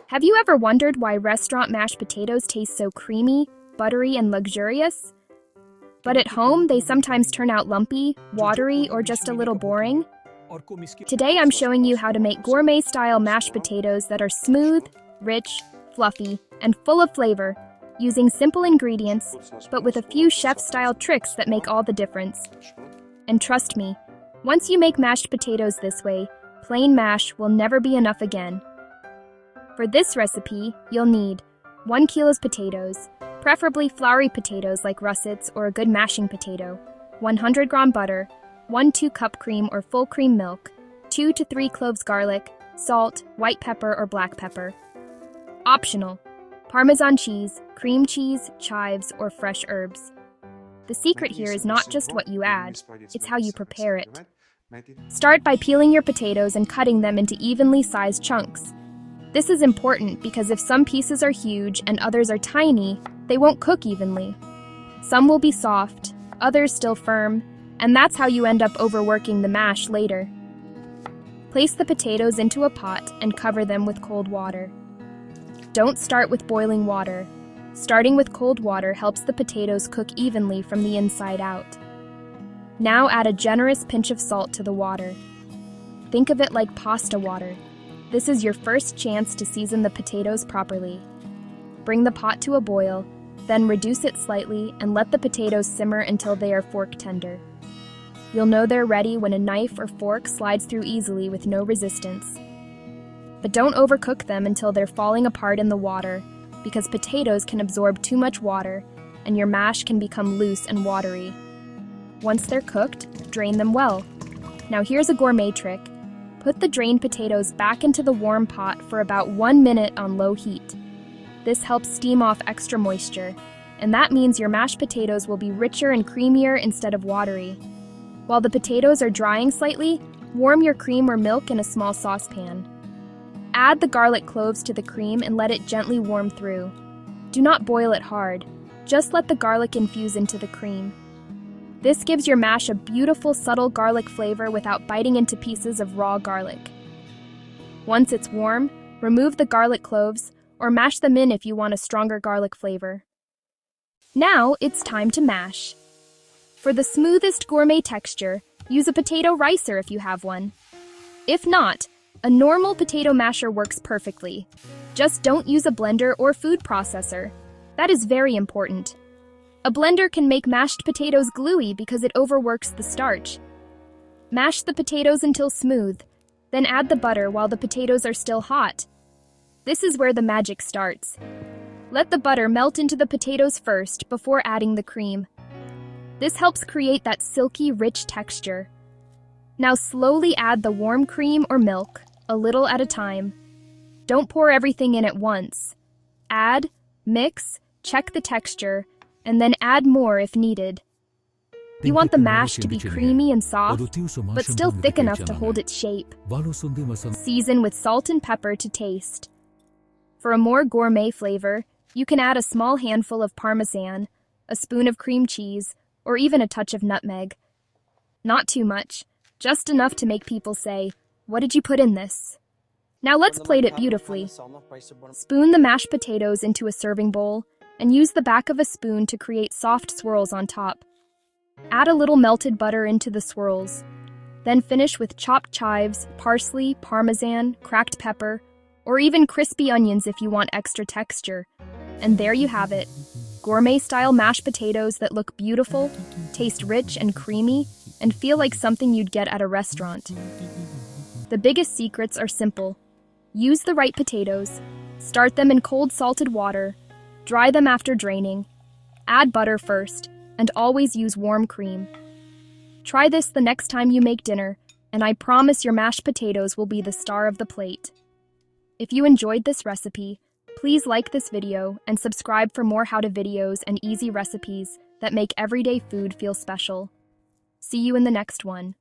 Have you ever wondered why restaurant mashed potatoes taste so creamy, buttery, and luxurious? But at home, they sometimes turn out lumpy, watery, or just a little boring? Today I'm showing you how to make gourmet-style mashed potatoes that are smooth, rich, fluffy, and full of flavor, using simple ingredients, but with a few chef-style tricks that make all the difference. And trust me, once you make mashed potatoes this way, plain mash will never be enough again. For this recipe, you'll need 1 kilo potatoes, preferably floury potatoes like russets or a good mashing potato, 100 gram butter, 1 2-cup cream or full cream milk, 2 to 3 cloves garlic, salt, white pepper or black pepper. Optional: Parmesan cheese, cream cheese, chives, or fresh herbs. The secret here is not just what you add, it's how you prepare it. Start by peeling your potatoes and cutting them into evenly sized chunks. This is important because if some pieces are huge and others are tiny, they won't cook evenly. Some will be soft, others still firm, and that's how you end up overworking the mash later. Place the potatoes into a pot and cover them with cold water. Don't start with boiling water. Starting with cold water helps the potatoes cook evenly from the inside out. Now add a generous pinch of salt to the water. Think of it like pasta water. This is your first chance to season the potatoes properly. Bring the pot to a boil, then reduce it slightly and let the potatoes simmer until they are fork tender. You'll know they're ready when a knife or fork slides through easily with no resistance. But don't overcook them until they're falling apart in the water, because potatoes can absorb too much water and your mash can become loose and watery. Once they're cooked, drain them well. Now here's a gourmet trick. Put the drained potatoes back into the warm pot for about 1 minute on low heat. This helps steam off extra moisture, and that means your mashed potatoes will be richer and creamier instead of watery. While the potatoes are drying slightly, warm your cream or milk in a small saucepan. Add the garlic cloves to the cream and let it gently warm through. Do not boil it hard, just let the garlic infuse into the cream. This gives your mash a beautiful, subtle garlic flavor without biting into pieces of raw garlic. Once it's warm, remove the garlic cloves or mash them in if you want a stronger garlic flavor. Now it's time to mash. For the smoothest gourmet texture, use a potato ricer if you have one. If not, a normal potato masher works perfectly. Just don't use a blender or food processor. That is very important. A blender can make mashed potatoes gluey because it overworks the starch. Mash the potatoes until smooth, then add the butter while the potatoes are still hot. This is where the magic starts. Let the butter melt into the potatoes first before adding the cream. This helps create that silky, rich texture. Now slowly add the warm cream or milk, a little at a time. Don't pour everything in at once. Add, mix, check the texture, and then add more if needed. You want the mash to be creamy and soft, but still thick enough to hold its shape. Season with salt and pepper to taste. For a more gourmet flavor, you can add a small handful of Parmesan, a spoon of cream cheese, or even a touch of nutmeg. Not too much, just enough to make people say, "What did you put in this?" Now let's plate it beautifully. Spoon the mashed potatoes into a serving bowl, and use the back of a spoon to create soft swirls on top. Add a little melted butter into the swirls. Then finish with chopped chives, parsley, parmesan, cracked pepper, or even crispy onions if you want extra texture. And there you have it. Gourmet-style mashed potatoes that look beautiful, taste rich and creamy, and feel like something you'd get at a restaurant. The biggest secrets are simple. Use the right potatoes. Start them in cold salted water. Dry them after draining. Add butter first, and always use warm cream. Try this the next time you make dinner, and I promise your mashed potatoes will be the star of the plate. If you enjoyed this recipe, please like this video and subscribe for more how-to videos and easy recipes that make everyday food feel special. See you in the next one.